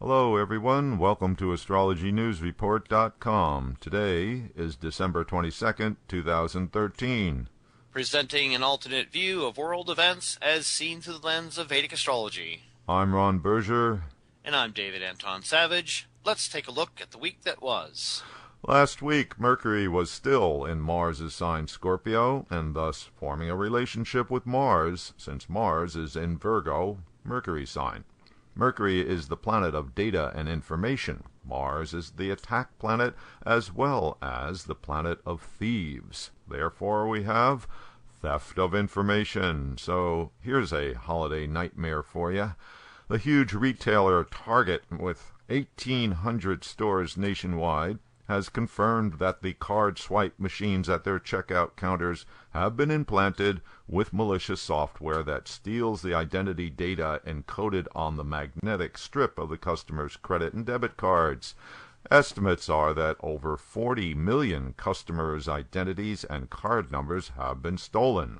Hello everyone, welcome to astrologynewsreport.com. Today is December 22nd, 2013. Presenting an alternate view of world events as seen through the lens of Vedic astrology. I'm Ron Berger. And I'm David Anton Savage. Let's take a look at the week that was. Last week, Mercury was still in Mars' sign Scorpio, and thus forming a relationship with Mars, since Mars is in Virgo, Mercury's sign. Mercury is the planet of data and information. Mars is the attack planet as well as the planet of thieves. Therefore, we have theft of information. So here's a holiday nightmare for you. The huge retailer Target, with 1,800 stores nationwide, has confirmed that the card swipe machines at their checkout counters have been implanted with malicious software that steals the identity data encoded on the magnetic strip of the customer's credit and debit cards. Estimates are that over 40 million customers' identities and card numbers have been stolen.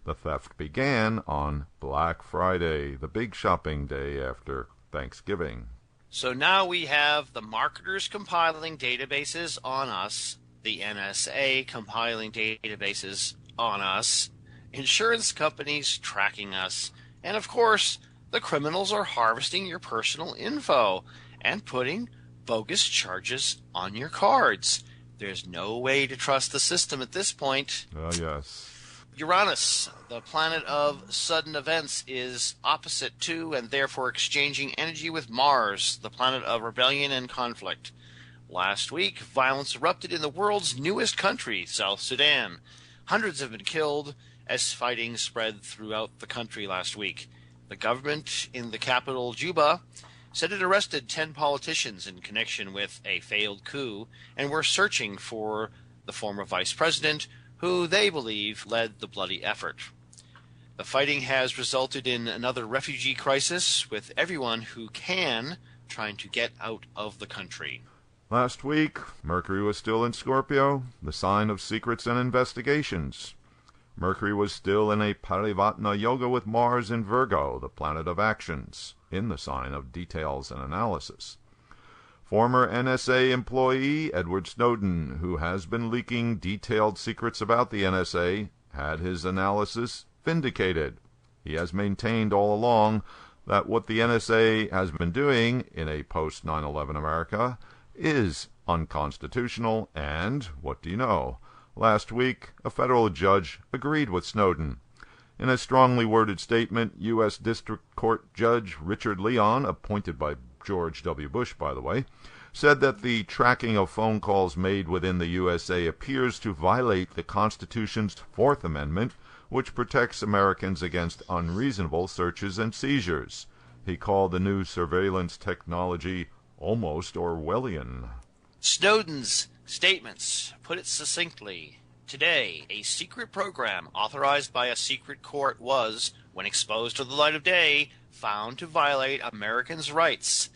The theft began on Black Friday, the big shopping day after Thanksgiving. So now we have the marketers compiling databases on us, the NSA compiling databases on us, insurance companies tracking us, and of course, the criminals are harvesting your personal info and putting bogus charges on your cards. There's no way to trust the system at this point. Yes. Uranus, the planet of sudden events, is opposite to and therefore exchanging energy with Mars, the planet of rebellion and conflict. Last week, violence erupted in the world's newest country, South Sudan. Hundreds have been killed as fighting spread throughout the country last week. The government in the capital, Juba, said it arrested 10 politicians in connection with a failed coup and were searching for the former vice president, who they believe led the bloody effort. The fighting has resulted in another refugee crisis, with everyone who can trying to get out of the country. Last week, Mercury was still in Scorpio, the sign of secrets and investigations. Mercury was still in a Parivatna Yoga with Mars in Virgo, the planet of actions, in the sign of details and analysis. Former NSA employee Edward Snowden, who has been leaking detailed secrets about the NSA, had his analysis vindicated. He has maintained all along that what the NSA has been doing in a post-9/11 America is unconstitutional, and, what do you know? Last week, a federal judge agreed with Snowden. In a strongly worded statement, U.S. District Court Judge Richard Leon, appointed by George W. Bush, by the way, said that the tracking of phone calls made within the USA appears to violate the Constitution's Fourth Amendment, which protects Americans against unreasonable searches and seizures. He called the new surveillance technology almost Orwellian. Snowden's statements put it succinctly. Today, a secret program authorized by a secret court was, when exposed to the light of day, found to violate Americans' rights.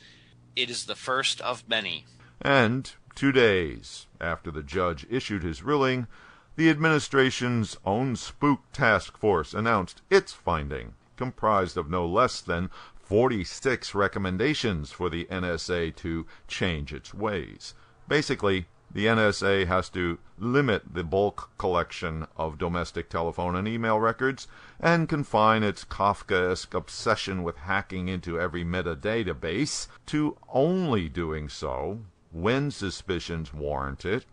It is the first of many. And 2 days after the judge issued his ruling, the administration's own spook task force announced its finding, comprised of no less than 46 recommendations for the NSA to change its ways. Basically, the NSA has to limit the bulk collection of domestic telephone and email records and confine its Kafkaesque obsession with hacking into every metadatabase to only doing so when suspicions warrant it,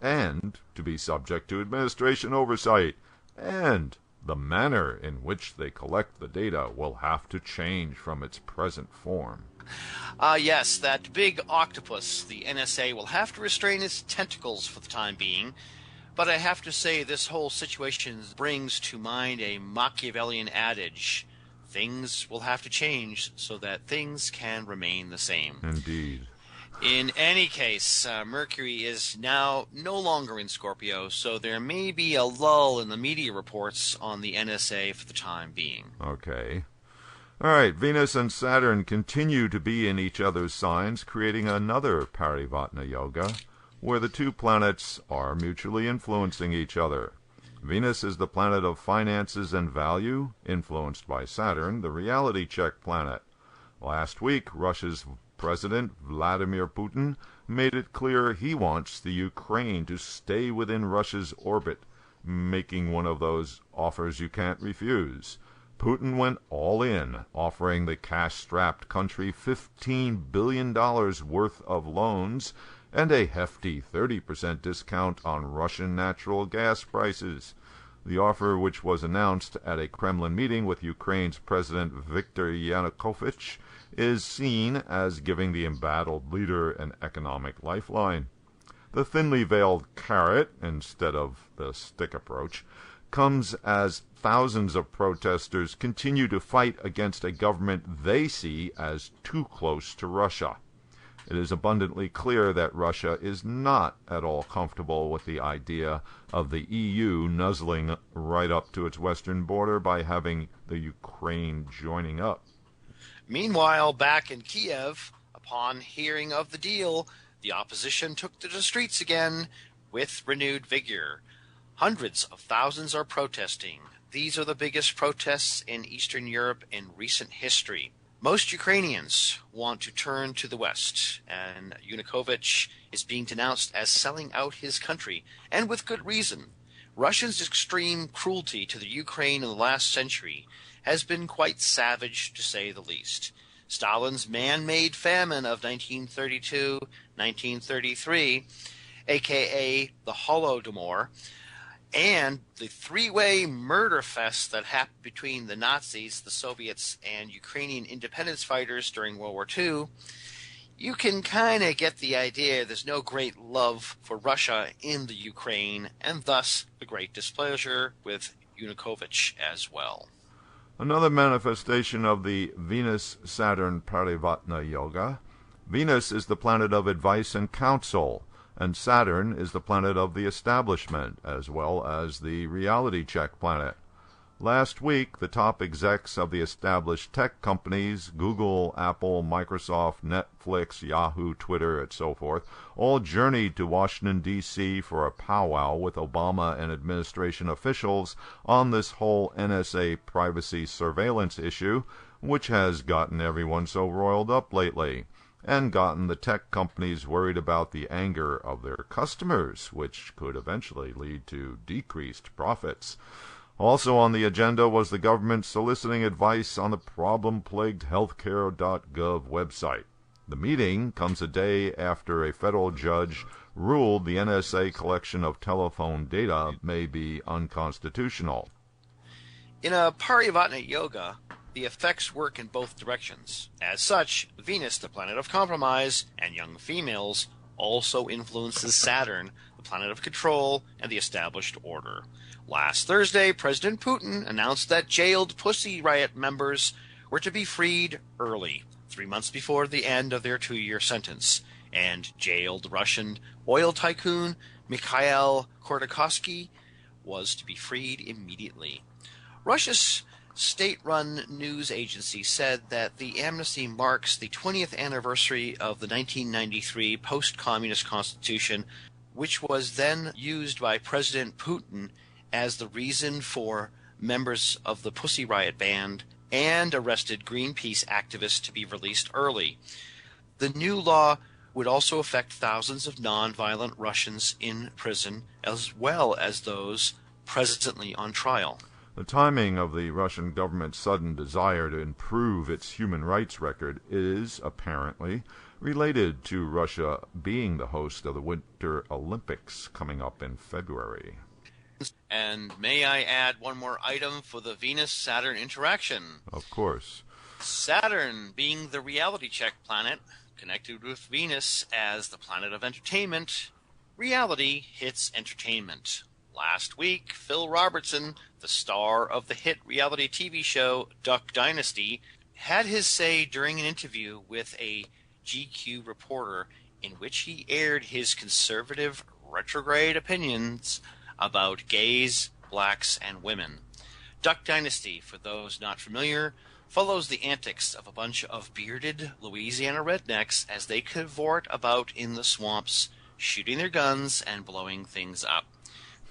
and to be subject to administration oversight. And the manner in which they collect the data will have to change from its present form. Yes, that big octopus, the NSA, will have to restrain its tentacles for the time being. But I have to say this whole situation brings to mind a Machiavellian adage. Things will have to change so that things can remain the same. Indeed. In any case, Mercury is now no longer in Scorpio, so there may be a lull in the media reports on the NSA for the time being. Okay. All right, Venus and Saturn continue to be in each other's signs, creating another Parivatna Yoga, where the two planets are mutually influencing each other. Venus is the planet of finances and value, influenced by Saturn, the reality check planet. Last week, Russia's President Vladimir Putin made it clear he wants the Ukraine to stay within Russia's orbit, making one of those offers you can't refuse. Putin went all in, offering the cash-strapped country $15 billion worth of loans and a hefty 30% discount on Russian natural gas prices. The offer, which was announced at a Kremlin meeting with Ukraine's President Viktor Yanukovych, is seen as giving the embattled leader an economic lifeline. The thinly veiled carrot, instead of the stick approach, comes as thousands of protesters continue to fight against a government they see as too close to Russia. It is abundantly clear that Russia is not at all comfortable with the idea of the EU nuzzling right up to its western border by having the Ukraine joining up. Meanwhile, back in Kiev, upon hearing of the deal, the opposition took to the streets again with renewed vigor. Hundreds of thousands are protesting. These are the biggest protests in Eastern Europe in recent history. Most Ukrainians want to turn to the West, and Yanukovych is being denounced as selling out his country, and with good reason. Russia's extreme cruelty to the Ukraine in the last century has been quite savage, to say the least. Stalin's man-made famine of 1932-1933, aka the Holodomor, and the three-way murder fest that happened between the Nazis, the Soviets, and Ukrainian independence fighters during World War II, you can kind of get the idea there's no great love for Russia in the Ukraine, and thus the great displeasure with Yanukovych as well. Another manifestation of the Venus-Saturn Parivatna Yoga. Venus is the planet of advice and counsel, and Saturn is the planet of the establishment, as well as the reality check planet. Last week, the top execs of the established tech companies, Google, Apple, Microsoft, Netflix, Yahoo, Twitter, and so forth, all journeyed to Washington, D.C. for a powwow with Obama and administration officials on this whole NSA privacy surveillance issue, which has gotten everyone so roiled up lately, and gotten the tech companies worried about the anger of their customers, which could eventually lead to decreased profits. Also on the agenda was the government soliciting advice on the problem-plagued healthcare.gov website. The meeting comes a day after a federal judge ruled the NSA collection of telephone data may be unconstitutional. In a Parivatna Yoga, the effects work in both directions. As such, Venus, the planet of compromise, and young females, also influences Saturn, the planet of control and the established order. Last Thursday, President Putin announced that jailed Pussy Riot members were to be freed early, 3 months before the end of their 2-year sentence, and jailed Russian oil tycoon Mikhail Khodorkovsky was to be freed immediately. Russia's state-run news agency said that the amnesty marks the 20th anniversary of the 1993 post-communist constitution, which was then used by President Putin as the reason for members of the Pussy Riot band and arrested Greenpeace activists to be released early. The new law would also affect thousands of non-violent Russians in prison, as well as those presently on trial. The timing of the Russian government's sudden desire to improve its human rights record is, apparently, related to Russia being the host of the Winter Olympics coming up in February. And may I add one more item for the Venus-Saturn interaction? Of course. Saturn, being the reality check planet, connected with Venus as the planet of entertainment, reality hits entertainment. Last week, Phil Robertson, the star of the hit reality TV show Duck Dynasty, had his say during an interview with a GQ reporter in which he aired his conservative, retrograde opinions about gays, blacks, and women. Duck Dynasty, for those not familiar, follows the antics of a bunch of bearded Louisiana rednecks as they cavort about in the swamps, shooting their guns and blowing things up.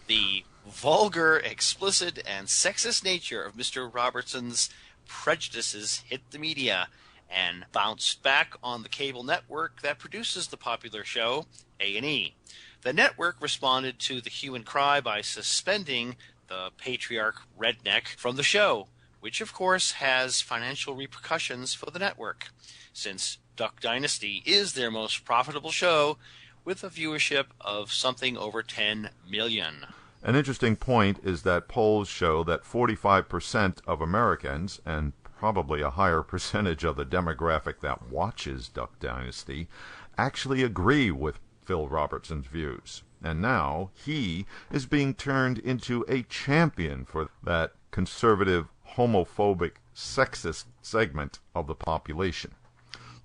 The vulgar, explicit, and sexist nature of Mr. Robertson's prejudices hit the media, and bounced back on the cable network that produces the popular show, A&E. The network responded to the hue and cry by suspending the patriarch redneck from the show, which of course has financial repercussions for the network, since Duck Dynasty is their most profitable show with a viewership of something over 10 million. An interesting point is that polls show that 45% of Americans, and probably a higher percentage of the demographic that watches Duck Dynasty, actually agree with Phil Robertson's views. And now he is being turned into a champion for that conservative, homophobic, sexist segment of the population.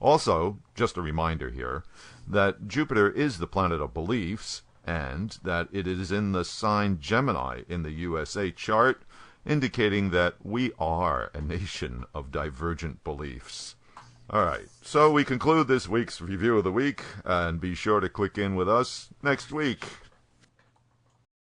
Also, just a reminder here, that Jupiter is the planet of beliefs, and that it is in the sign Gemini in the USA chart, indicating that we are a nation of divergent beliefs. All right, so we conclude this week's Review of the Week, and be sure to click in with us next week.